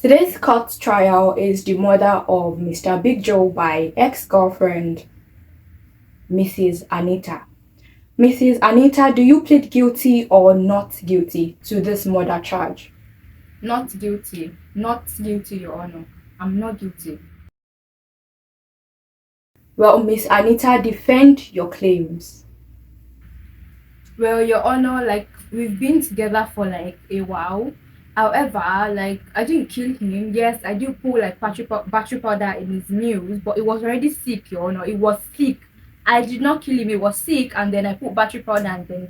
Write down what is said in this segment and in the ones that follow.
Today's court trial is the murder of Mr. Big Joe by ex-girlfriend Mrs. Anita. Mrs. Anita, do you plead guilty or not guilty to this murder charge? Not guilty. Not guilty, Your Honor. I'm not guilty. Well, Miss Anita, defend your claims. Well, Your Honor, we've been together for a while. However, I didn't kill him. Yes, I did put battery powder in his meals, but it was already sick, Your Honor. It was sick. I did not kill him. It was sick, and then I put battery powder, and then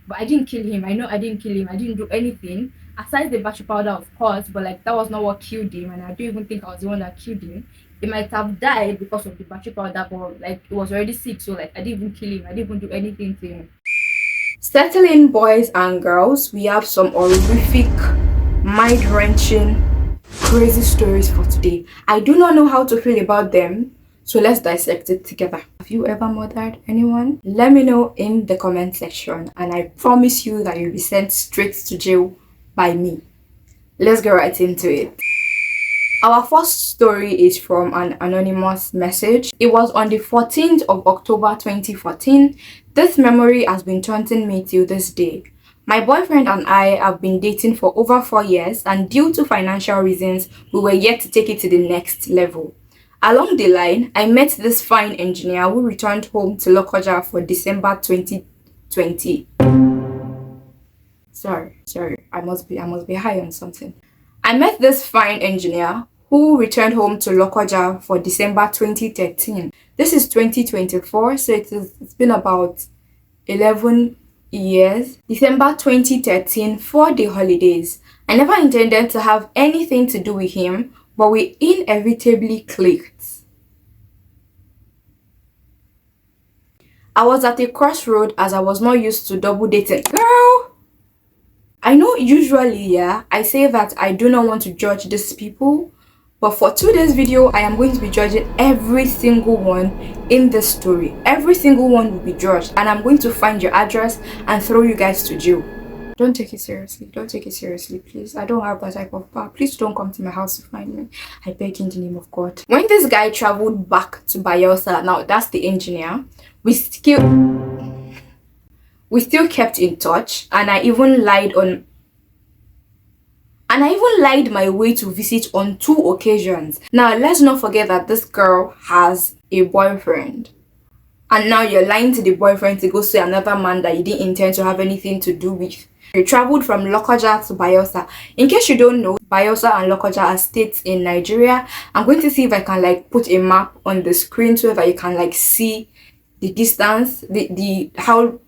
but I didn't kill him. I know I didn't kill him. I didn't do anything aside the battery powder, of course. But that was not what killed him, and I don't even think I was the one that killed him. He might have died because of the battery powder, but it was already sick, so I didn't even kill him. I didn't even do anything to him. Settling, boys and girls, we have some horrific, mind-wrenching, crazy stories for today. I do not know how to feel about them, so let's dissect it together. Have you ever murdered anyone? Let me know in the comment section, and I promise you that you'll be sent straight to jail by me. Let's get right into it. Our first story is from an anonymous message. It was on the 14th of October 2014. This memory has been taunting me till this day. My boyfriend and I have been dating for over 4 years, and due to financial reasons, we were yet to take it to the next level. Along the line, I met this fine engineer who returned home to Lokoja for December 2020. Sorry, I must be high on something. I met this fine engineer who returned home to Lokoja for December 2013. This is 2024, so it's been about 11 years. December 2013 for the holidays. I never intended to have anything to do with him, but we inevitably clicked. I was at a crossroad as I was not used to double dating. Girl! I know usually, I say that I do not want to judge these people, but for today's video, I am going to be judging every single one in this story. Every single one will be judged, and I'm going to find your address and throw you guys to jail. Don't take it seriously. Don't take it seriously, please. I don't have that type of power. Please don't come to my house to find me. I beg in the name of God. When this guy traveled back to Bayelsa, now that's the engineer, we still kept in touch, and I even lied my way to visit on 2 occasions. Now, let's not forget that this girl has a boyfriend. And now you're lying to the boyfriend to go see another man that you didn't intend to have anything to do with. You traveled from Lokoja to Bayelsa. In case you don't know, Bayelsa and Lokoja are states in Nigeria. I'm going to see if I can put a map on the screen so that you can see the distance, how.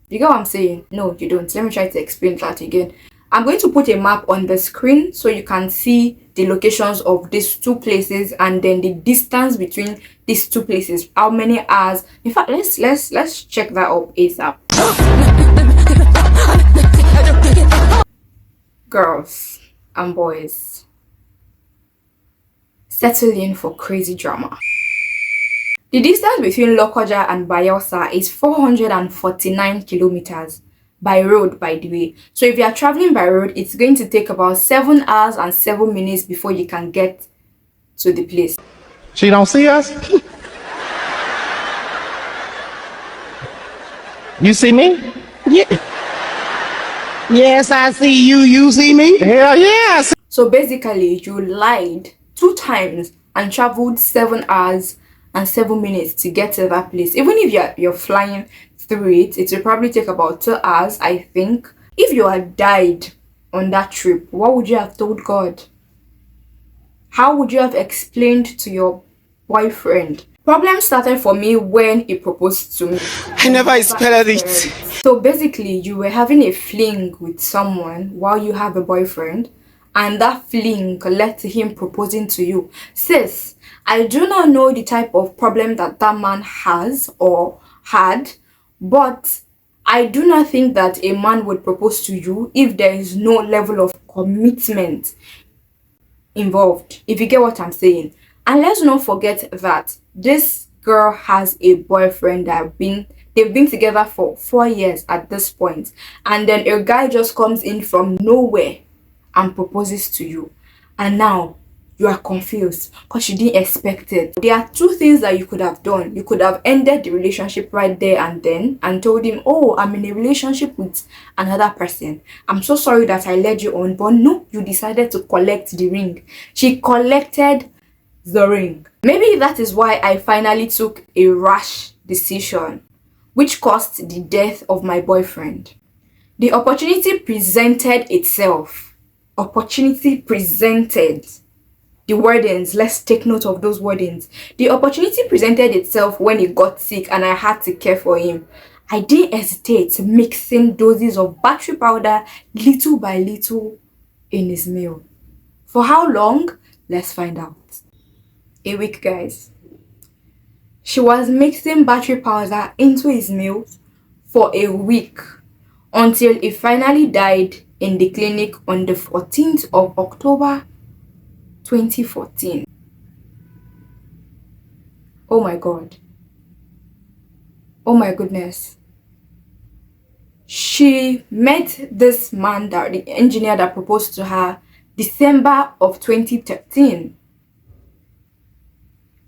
You get what I'm saying? No, you don't. Let me try to explain that again. I'm going to put a map on the screen so you can see the locations of these 2 places and then the distance between these 2 places. How many hours? In fact, let's check that up ASAP. Girls and boys, settle in for crazy drama. The distance between Lokoja and Bayelsa is 449 kilometers. By road, by the way. So if you are traveling by road, it's going to take about 7 hours and 7 minutes before you can get to the place. She don't see us? You see me? Yeah. Yes, I see you. You see me? Hell yes. So basically, you lied 2 times and traveled 7 hours and 7 minutes to get to that place. Even if you're flying through it will probably take about 2 hours, I think. If you had died on that trip, what would you have told God? How would you have explained to your boyfriend? Problem started for me when he proposed to me. I never expected it. So basically, you were having a fling with someone while you have a boyfriend, and that fling led to him proposing to you. Sis, I do not know the type of problem that man has or had, but I do not think that a man would propose to you if there is no level of commitment involved, if you get what I'm saying. And let's not forget that this girl has a boyfriend that they've been together for 4 years at this point, and then a guy just comes in from nowhere and proposes to you, and now you are confused because you didn't expect it. There are two things that you could have done. You could have ended the relationship right there and then and told him, oh, I'm in a relationship with another person. I'm so sorry that I led you on. But no, you decided to collect the ring. She collected the ring. Maybe that is why I finally took a rash decision, which caused the death of my boyfriend. The opportunity presented itself. Opportunity presented. The wordings, let's take note of those wordings. The opportunity presented itself when he got sick and I had to care for him. I didn't hesitate mixing doses of battery powder little by little in his meal. For how long? Let's find out. A week, guys. She was mixing battery powder into his meal for a week until he finally died in the clinic on the 14th of October 2014. Oh my God. Oh my goodness. She met this man, the engineer that proposed to her, December of 2013.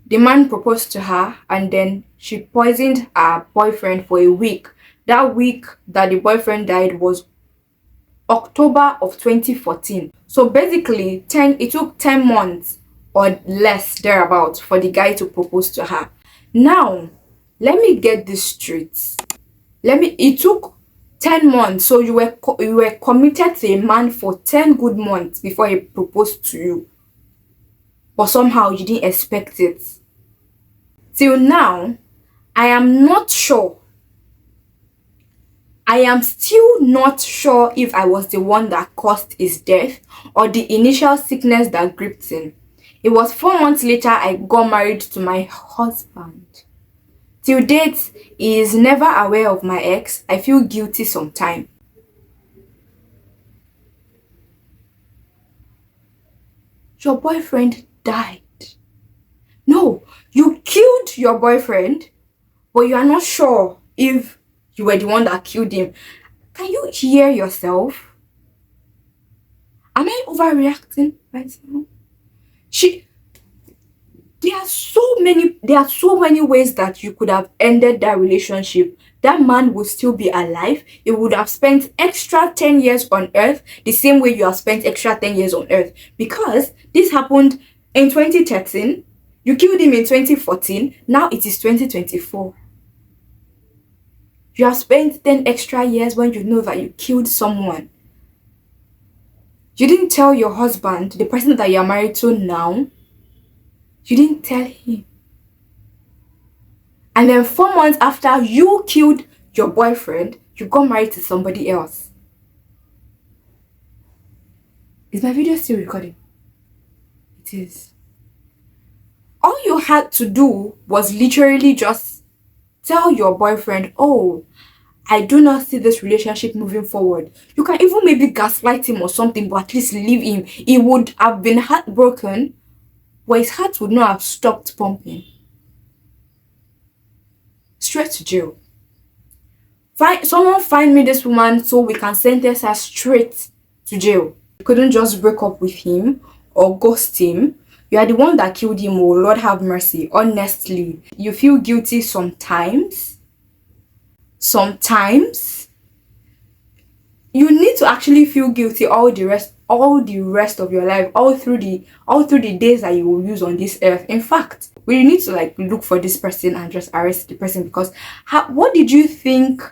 The man proposed to her and then she poisoned her boyfriend for a week. That week that the boyfriend died was October of 2014. So basically, it took 10 months or less thereabout for the guy to propose to her. Now, let me get this straight. It took 10 months. So you were committed to a man for 10 good months before he proposed to you. But somehow you didn't expect it. Till now, I am not sure. I am still not sure if I was the one that caused his death or the initial sickness that gripped him. It was 4 months later I got married to my husband. Till date, he is never aware of my ex. I feel guilty sometimes. Your boyfriend died. No, you killed your boyfriend, but you are not sure if you were the one that killed him. Can you hear yourself? Am I overreacting right now? There are so many ways that you could have ended that relationship. That man would still be alive. He would have spent extra 10 years on earth the same way you have spent extra 10 years on earth. Because this happened in 2013. You killed him in 2014. Now it is 2024. You have spent 10 extra years when you know that you killed someone. You didn't tell your husband, the person that you are married to now. You didn't tell him. And then 4 months after you killed your boyfriend, you got married to somebody else. Is my video still recording? It is. All you had to do was literally just tell your boyfriend, oh, I do not see this relationship moving forward. You can even maybe gaslight him or something, but at least leave him. He would have been heartbroken, but his heart would not have stopped pumping. Straight to jail. Someone find me this woman so we can sentence her straight to jail. You couldn't just break up with him or ghost him. You are the one that killed him. Oh, Lord have mercy. Honestly, you feel guilty sometimes. Sometimes you need to actually feel guilty all the rest of your life, all through the days that you will use on this earth. In fact, we need to look for this person and just arrest the person, because what did you think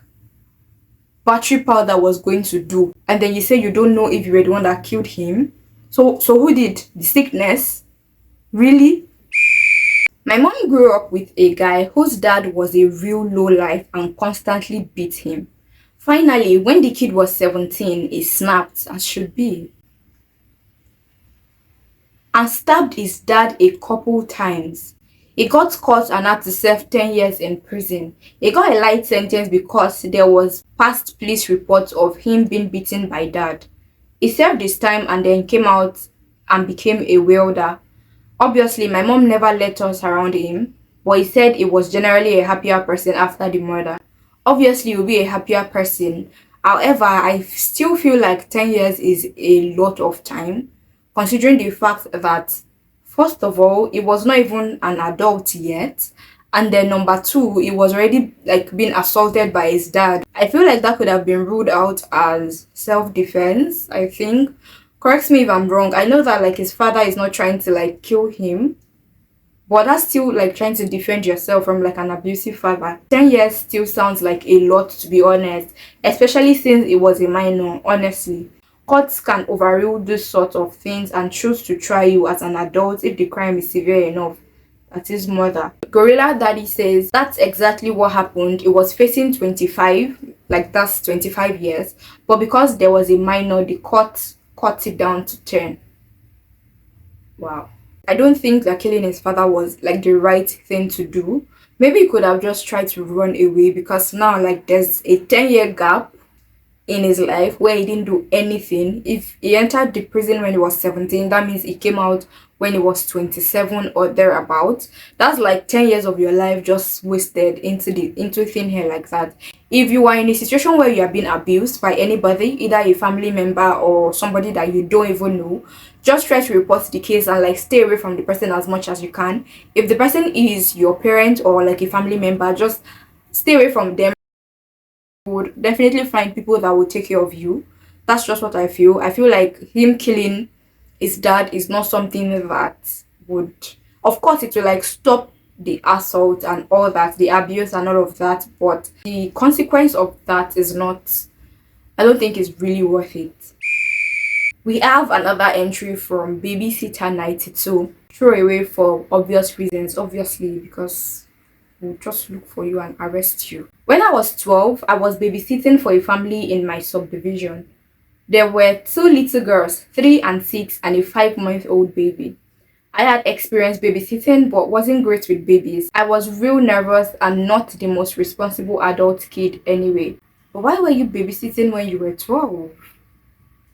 battery powder was going to do? And then you say you don't know if you were the one that killed him. So who did? The sickness? Really? My mom grew up with a guy whose dad was a real lowlife and constantly beat him. Finally, when the kid was 17, he snapped, as should be, and stabbed his dad a couple times. He got caught and had to serve 10 years in prison. He got a light sentence because there was past police reports of him being beaten by dad. He served his time and then came out and became a welder. Obviously, my mom never let us around him, but he said he was generally a happier person after the murder. Obviously, you'll be a happier person However, I still feel like 10 years is a lot of time, considering the fact that, first of all, it was not even an adult yet. And then number two, he was already like being assaulted by his dad. I feel like that could have been ruled out as self-defense, I think. Correct me if I'm wrong. I know that like his father is not trying to like kill him, but that's still like trying to defend yourself from like an abusive father. 10 years still sounds like a lot, to be honest, especially since it was a minor, honestly. Courts can overrule this sort of things and choose to try you as an adult if the crime is severe enough. That is murder. Gorilla Daddy says that's exactly what happened. It was facing 25, like that's 25 years, but because there was a minor, the court cut it down to 10. Wow. I don't think that killing his father was like the right thing to do. Maybe he could have just tried to run away, because now like there's a 10-year gap in his life where he didn't do anything. If he entered the prison when he was 17, that means he came out when he was 27 or thereabouts. That's like 10 years of your life just wasted into thin air like that. If you are in a situation where you are being abused by anybody, either a family member or somebody that you don't even know, just try to report the case and like stay away from the person as much as you can. If the person is your parent or like a family member, just stay away from them. Would definitely find people that will take care of you. That's just what I feel. I feel like him killing his dad is not something that would, of course, it will like stop the assault and all that, the abuse and all of that, but the consequence of that is not, I don't think it's really worth it. We have another entry from Babysitter 92. Throw away for obvious reasons, obviously, because we'll just look for you and arrest you. When I was 12, I was babysitting for a family in my subdivision. There were two little girls, 3 and 6, and a 5-month-old baby. I had experienced babysitting but wasn't great with babies. I was real nervous and not the most responsible adult kid anyway. But why were you babysitting when you were 12?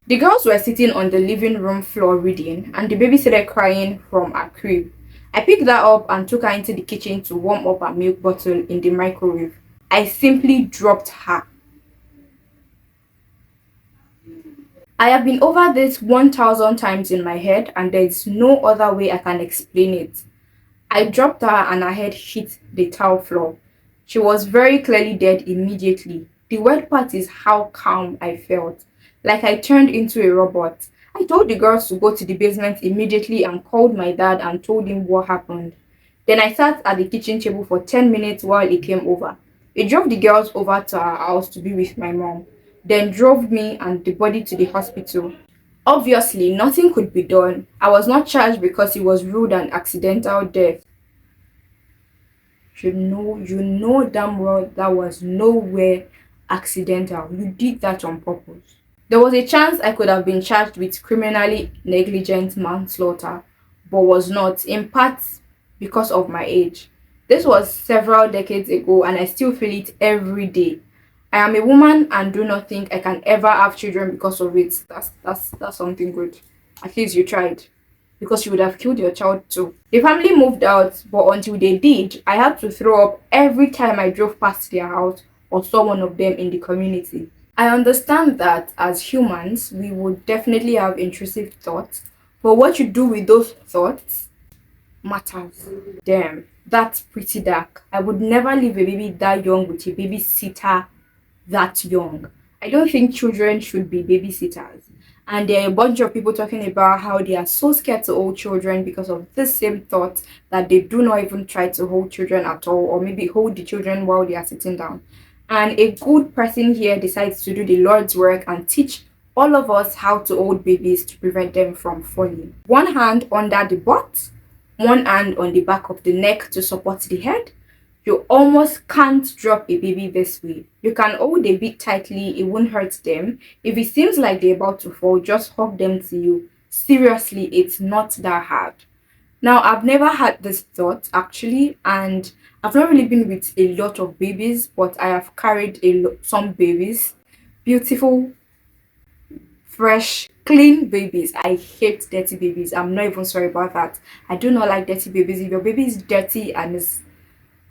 The girls were sitting on the living room floor reading, and the baby started crying from her crib. I picked her up and took her into the kitchen to warm up her milk bottle in the microwave. I simply dropped her. I have been over this 1,000 times in my head, and there is no other way I can explain it. I dropped her and her head hit the tile floor. She was very clearly dead immediately. The weird part is how calm I felt, like I turned into a robot. I told the girls to go to the basement immediately and called my dad and told him what happened. Then I sat at the kitchen table for 10 minutes while he came over. He drove the girls over to our house to be with my mom, then drove me and the body to the hospital. Obviously, nothing could be done. I was not charged because it was rude and accidental death. You know damn well that was nowhere accidental. You did that on purpose. There was a chance I could have been charged with criminally negligent manslaughter, but was not, in part because of my age. This was several decades ago and I still feel it every day. I am a woman and do not think I can ever have children because of it. That's something good. At least you tried. Because you would have killed your child too. The family moved out, but until they did, I had to throw up every time I drove past their house or saw one of them in the community. I understand that as humans, we would definitely have intrusive thoughts, but what you do with those thoughts matters. Damn, that's pretty dark. I would never leave a baby that young with a babysitter that young. I don't think children should be babysitters. And there are a bunch of people talking about how they are so scared to hold children because of this same thought that they do not even try to hold children at all, or maybe hold the children while they are sitting down. And a good person here decides to do the Lord's work and teach all of us how to hold babies to prevent them from falling. One hand under the butt, one hand on the back of the neck to support the head. You almost can't drop a baby this way. You can hold a bit tightly, it won't hurt them. If it seems like they're about to fall, just hug them to you. Seriously, it's not that hard. Now, I've never had this thought actually, and I've not really been with a lot of babies, but I have carried some babies. Beautiful, fresh, clean babies. I hate dirty babies. I'm not even sorry about that. I do not like dirty babies. If your baby is dirty and is,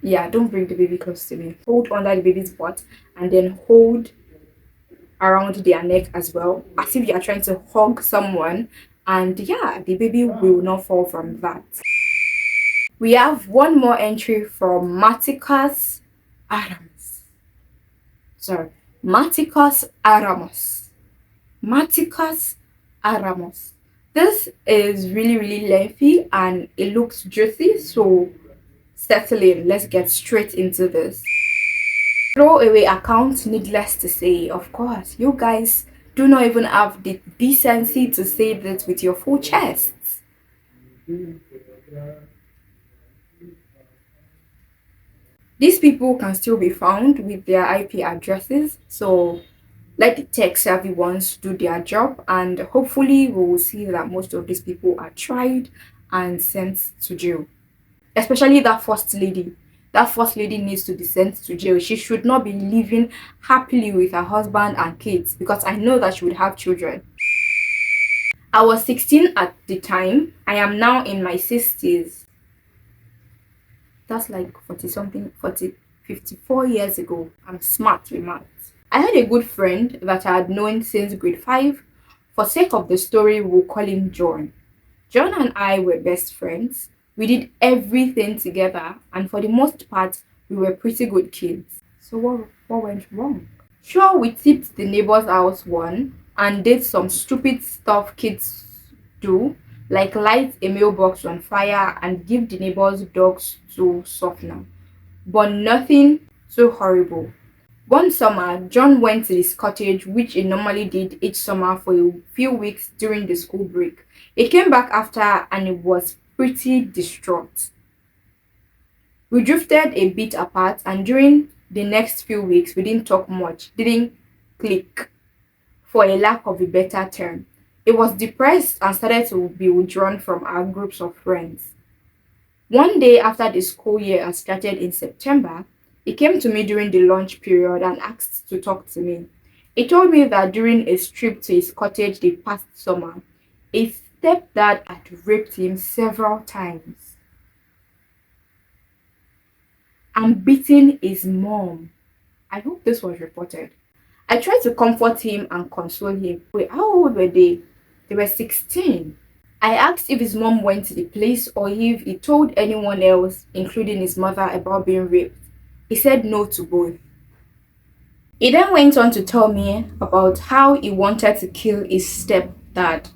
yeah, don't bring the baby close to me. Hold under the baby's butt and then hold around their neck as well, as if you are trying to hug someone. And yeah, the baby will not fall from that. We have one more entry from Maticus Aramus. Sorry, Maticus Aramus. Maticus Aramus. This is really lengthy and it looks juicy, so settle in. Let's get straight into this. Throwaway account, needless to say, of course, you guys do not even have the decency to say this with your full chests. These people can still be found with their IP addresses, so let the tech savvy ones do their job, and hopefully we will see that most of these people are tried and sent to jail. Especially that first lady. That first lady needs to be sent to jail. She should not be living happily with her husband and kids, because I know that she would have children. I was 16 at the time. I am now in my 60s. That's like 54 years ago. I'm smart with maths. I had a good friend that I had known since grade 5. For sake of the story, we'll call him John. John and I were best friends. We did everything together, and for the most part, we were pretty good kids. So what went wrong? Sure, we tipped the neighbor's house one and did some stupid stuff kids do, like light a mailbox on fire and give the neighbor's dogs to softener. But nothing so horrible. One summer, John went to his cottage, which he normally did each summer for a few weeks during the school break. He came back after and he was pretty distraught. We drifted a bit apart, and during the next few weeks, we didn't talk much, didn't click, for a lack of a better term. He was depressed and started to be withdrawn from our groups of friends. One day after the school year had started in September, he came to me during the lunch period and asked to talk to me. He told me that during a trip to his cottage the past summer, his stepdad had raped him several times and beaten his mom. I hope this was reported. I tried to comfort him and console him. Wait, how old were they? They were 16. I asked if his mom went to the place or if he told anyone else, including his mother, about being raped. He said no to both. He then went on to tell me about how he wanted to kill his stepdad.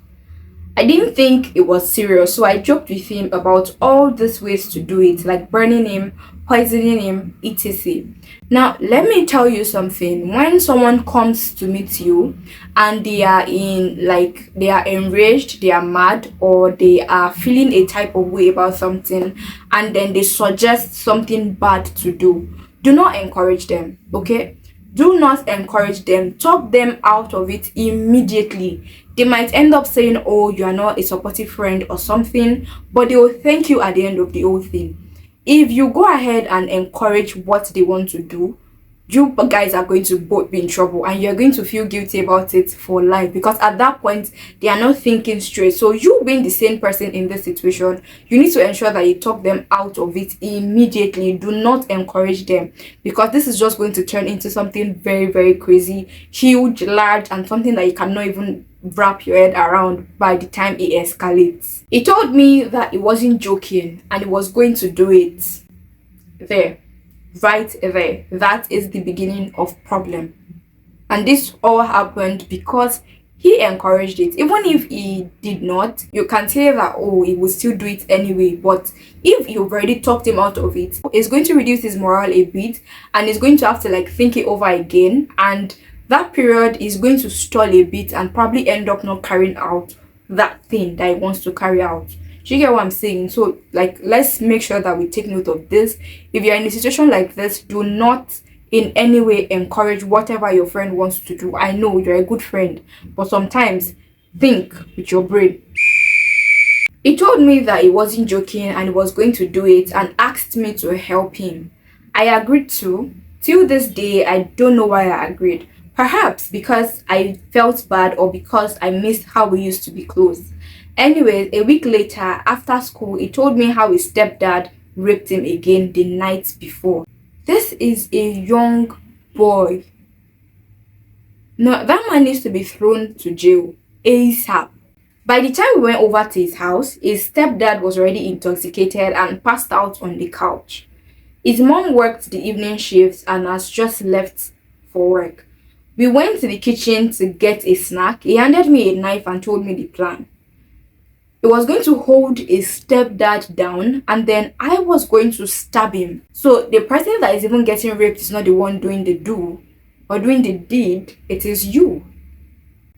I didn't think it was serious, so I joked with him about all these ways to do it, like burning him, poisoning him, etc. Now, let me tell you something. When someone comes to meet you and they are enraged, they are mad, or they are feeling a type of way about something, and then they suggest something bad to do not encourage them, okay? Do not encourage them. Talk them out of it immediately. They might end up saying, oh, you are not a supportive friend or something, but they will thank you at the end of the whole thing. If you go ahead and encourage what they want to do, you guys are going to both be in trouble, and you're going to feel guilty about it for life, because at that point they are not thinking straight. So you being the same person in this situation, you need to ensure that you talk them out of it immediately. Do not encourage them, because this is just going to turn into something very crazy, huge, large, and something that you cannot even wrap your head around by the time it escalates. He told me that he wasn't joking and he was going to do it. Right there, that is the beginning of problem. And this all happened because he encouraged it. Even if he did not, you can say that, oh, he will still do it anyway. But if you've already talked him out of it, it's going to reduce his morale a bit, and he's going to have to think it over again, and that period is going to stall a bit and probably end up not carrying out that thing that he wants to carry out. Do you get what I'm saying? So let's make sure that we take note of this. If you're in a situation like this, do not in any way encourage whatever your friend wants to do. I know you're a good friend, but sometimes think with your brain. He told me that he wasn't joking and he was going to do it, and asked me to help him. I agreed to. Till this day, I don't know why I agreed. Perhaps because I felt bad, or because I missed how we used to be close. Anyways, a week later, after school, he told me how his stepdad raped him again the night before. This is a young boy. No, that man needs to be thrown to jail ASAP. By the time we went over to his house, his stepdad was already intoxicated and passed out on the couch. His mom worked the evening shifts and has just left for work. We went to the kitchen to get a snack. He handed me a knife and told me the plan. He was going to hold his stepdad down and then I was going to stab him. So the person that is even getting raped is not the one doing the do or doing the deed, it is you.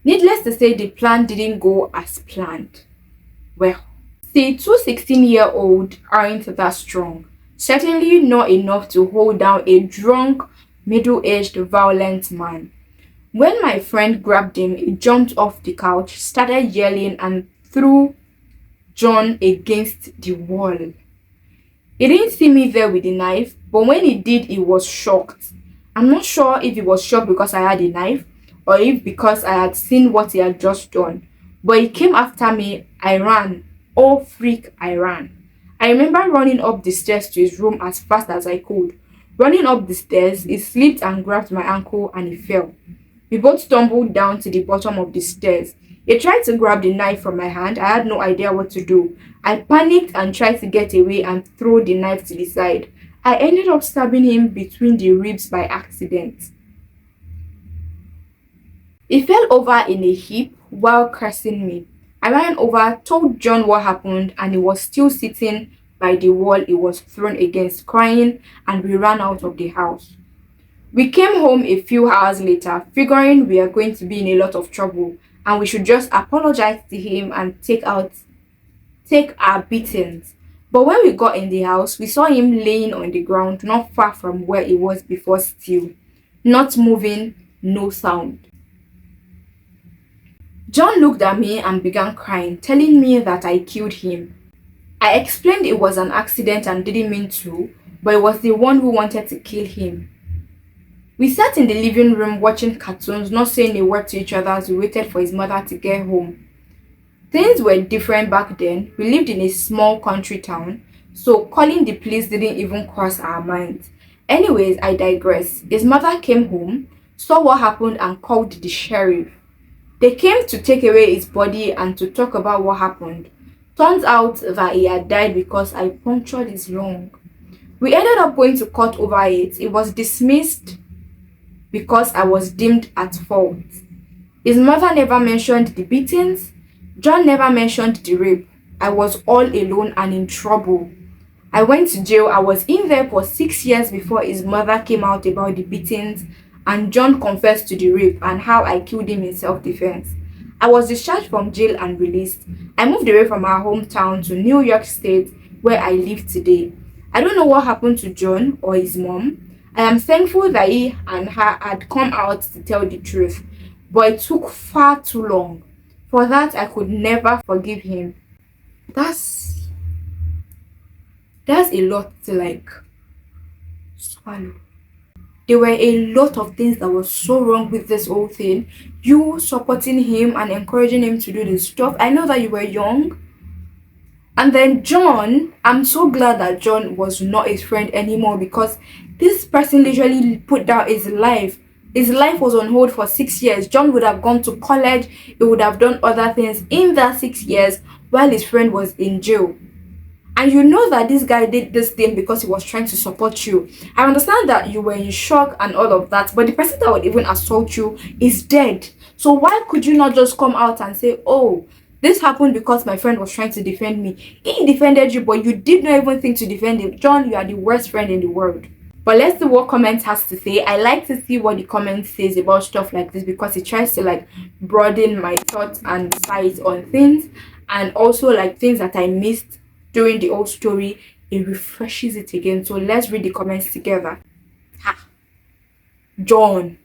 Needless to say, the plan didn't go as planned. Well, see, two 16-year-olds aren't that strong. Certainly not enough to hold down a drunk, middle-aged, violent man. When my friend grabbed him, he jumped off the couch, started yelling and threw John against the wall. He didn't see me there with the knife, but when he did, he was shocked. I'm not sure if he was shocked because I had a knife or if because I had seen what he had just done. But he came after me, I ran. Oh freak, I ran. I remember running up the stairs to his room as fast as I could. Running up the stairs, he slipped and grabbed my ankle and he fell. We both stumbled down to the bottom of the stairs. He tried to grab the knife from my hand. I had no idea what to do. I panicked and tried to get away and throw the knife to the side. I ended up stabbing him between the ribs by accident. He fell over in a heap while cursing me. I ran over, told John what happened, and he was still sitting by the wall he was thrown against, crying, and we ran out of the house. We came home a few hours later, figuring we are going to be in a lot of trouble, and we should just apologize to him and take our beatings. But when we got in the house, we saw him laying on the ground not far from where he was before, still, not moving, no sound. John looked at me and began crying, telling me that I killed him. I explained it was an accident and didn't mean to, but it was the one who wanted to kill him. We sat in the living room watching cartoons, not saying a word to each other as we waited for his mother to get home. Things were different back then. We lived in a small country town, so calling the police didn't even cross our minds. Anyways, I digress. His mother came home, saw what happened and called the sheriff. They came to take away his body and to talk about what happened. Turns out that he had died because I punctured his lung. We ended up going to court over it. It was dismissed because I was deemed at fault. His mother never mentioned the beatings. John never mentioned the rape. I was all alone and in trouble. I went to jail. I was in there for 6 years before his mother came out about the beatings and John confessed to the rape and how I killed him in self-defense. I was discharged from jail and released. I moved away from our hometown to New York State where I live today. I don't know what happened to John or his mom. I am thankful that he and her had come out to tell the truth, but it took far too long. For that, I could never forgive him. That's a lot to swallow. There were a lot of things that were so wrong with this whole thing. You supporting him and encouraging him to do this stuff. I know that you were young. And then John, I'm so glad that John was not his friend anymore because this person literally put down his life. His life was on hold for 6 years. John would have gone to college. He would have done other things in that 6 years while his friend was in jail. And you know that this guy did this thing because he was trying to support you. I understand that you were in shock and all of that, but the person that would even assault you is dead. So why could you not just come out and say, oh, this happened because my friend was trying to defend me. He defended you, but you did not even think to defend him. John, you are the worst friend in the world. But let's see what comments has to say. I like to see what the comments says about stuff like this because it tries to broaden my thoughts and sight on things, and also things that I missed during the whole story. It refreshes it again. So let's read the comments together. John.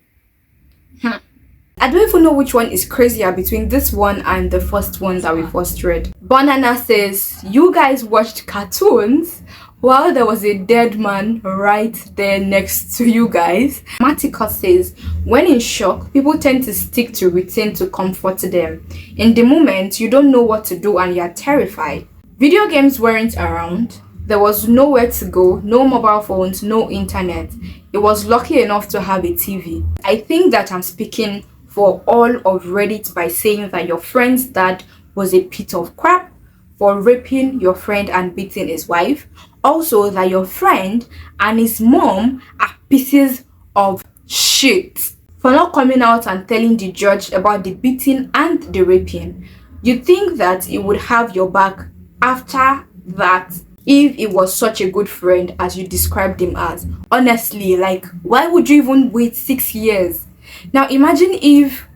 I don't even know which one is crazier between this one and the first one that we first read. Banana says, you guys watched cartoons while there was a dead man right there next to you guys. Matica says, when in shock, people tend to stick to routine to comfort them. In the moment, you don't know what to do and you're terrified. Video games weren't around. There was nowhere to go, no mobile phones, no internet. It was lucky enough to have a TV. I think that I'm speaking for all of Reddit by saying that your friend's dad was a pit of crap, for raping your friend and beating his wife. Also, that your friend and his mom are pieces of shit for not coming out and telling the judge about the beating and the raping. You think that he would have your back after that if he was such a good friend as you described him as? Honestly, like, why would you even wait 6 years? Now imagine if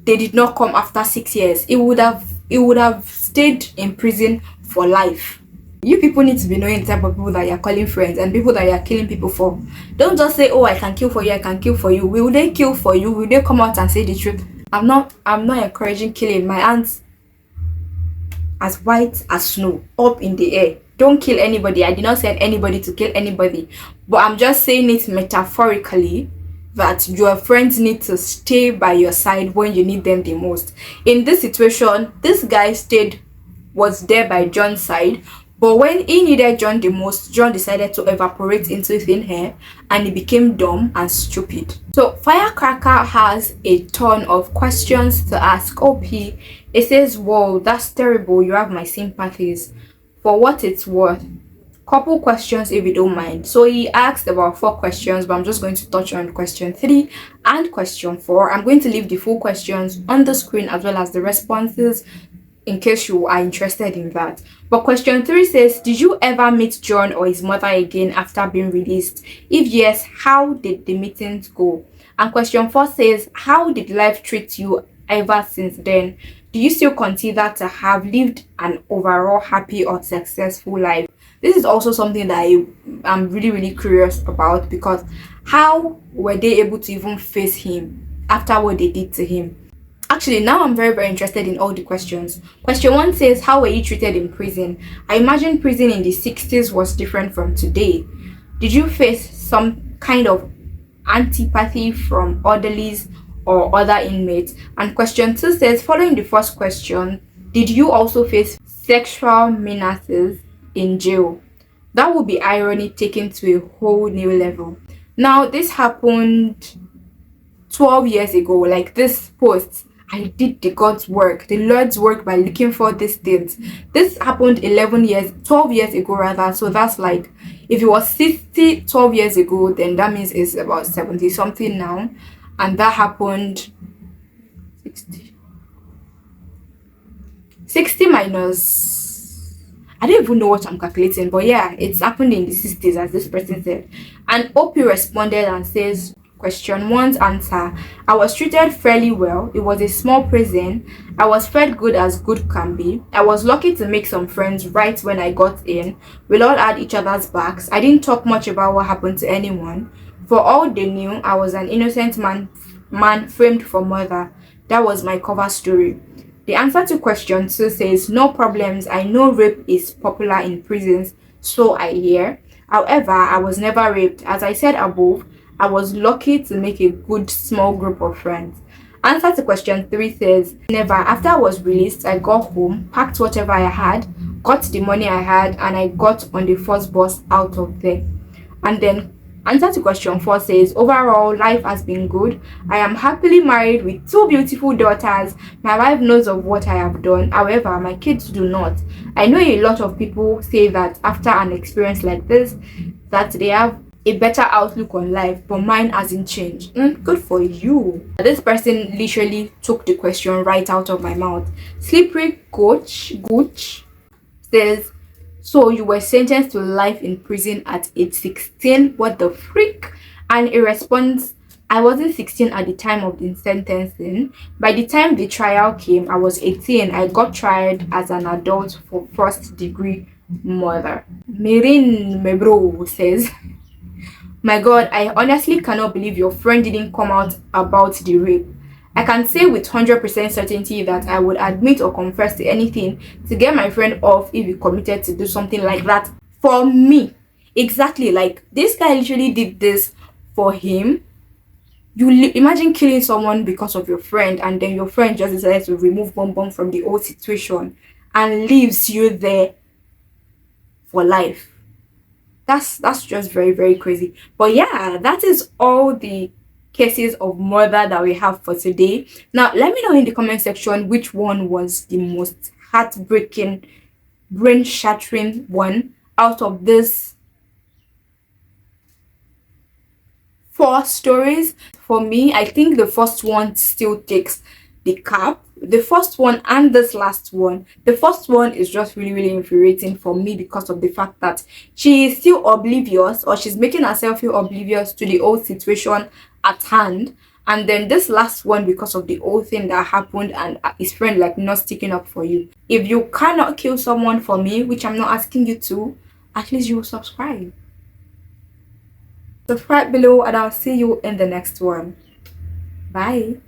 they did not come after 6 years. It would have stayed in prison for life. You people need to be knowing the type of people that you're calling friends and people that you're killing people for. Don't just say, oh, I can kill for you, I can kill for you. Will they kill for you? Will they come out and say the truth? I'm not encouraging killing. My hands as white as snow, up in the air. Don't kill anybody. I did not send anybody to kill anybody. But I'm just saying it metaphorically that your friends need to stay by your side when you need them the most. In this situation, this guy was there by John's side, but when he needed John the most, John decided to evaporate into thin air and he became dumb and stupid. So Firecracker has a ton of questions to ask OP. It says, whoa, that's terrible, you have my sympathies. For what it's worth, couple questions if you don't mind. So he asked about 4 questions, but I'm just going to touch on question 3 and question 4. I'm going to leave the full questions on the screen as well as the responses in case you are interested in that. But question 3 says, did you ever meet John or his mother again after being released? If yes, how did the meetings go? And question 4 says, how did life treat you ever since then? Do you still consider to have lived an overall happy or successful life? This is also something that I'm really, really curious about, because how were they able to even face him after what they did to him? Actually, now I'm very, very interested in all the questions. Question 1 says, how were you treated in prison? I imagine prison in the 60s was different from today. Did you face some kind of antipathy from orderlies or other inmates? And question 2 says, following the first question, did you also face sexual menaces in jail? That would be irony taken to a whole new level. Now, this happened 12 years ago. Like, this post, I did the God's work, the Lord's work, by looking for these things. This happened 12 years ago rather. So that's like, if it was 12 years ago, then that means it's about 70 something now. And that happened 60 minus, I don't even know what I'm calculating, but yeah, it's happened in the 60s, as this person said. And OP responded and says, question 1's answer, I was treated fairly well. It was a small prison. I was fed good as good can be. I was lucky to make some friends right when I got in. We all had each other's backs. I didn't talk much about what happened to anyone. For all they knew, I was an innocent man framed for murder. That was my cover story. The answer to question 2 says, no problems. I know rape is popular in prisons, so I hear. However, I was never raped. As I said above, I was lucky to make a good small group of friends. Answer to question 3 says, never. After I was released, I got home, packed whatever I had, got the money I had, and I got on the first bus out of there. And then answer to question 4 says, overall, life has been good. I am happily married with 2 beautiful daughters. My wife knows of what I have done. However, my kids do not. I know a lot of people say that after an experience like this, that they have a better outlook on life, but mine hasn't changed. Good for you. This person literally took the question right out of my mouth. Slippery Gooch says, so you were sentenced to life in prison at age 16? What the freak? And he responds, I wasn't 16 at the time of the sentencing. By the time the trial came, I was 18. I got tried as an adult for first degree murder. Mirin Mebro says, my God, I honestly cannot believe your friend didn't come out about the rape. I can say with 100% certainty that I would admit or confess to anything to get my friend off if he committed to do something like that for me. Exactly, like this guy literally did this for him. You imagine killing someone because of your friend, and then your friend just decides to remove Bomb from the whole situation and leaves you there for life. That's just very, very crazy. But yeah, that is all the cases of murder that we have for today. Now, let me know in the comment section which one was the most heartbreaking, brain-shattering one out of this 4 stories. For me, I think the first one still takes the cap. The first one and this last one. The first one is just really infuriating for me because of the fact that she is still oblivious, or she's making herself feel oblivious to the whole situation at hand. And then this last one, because of the whole thing that happened and his friend like not sticking up for you. If you cannot kill someone for me, which I'm not asking you to, at least you will subscribe. Subscribe below and I'll see you in the next one. Bye.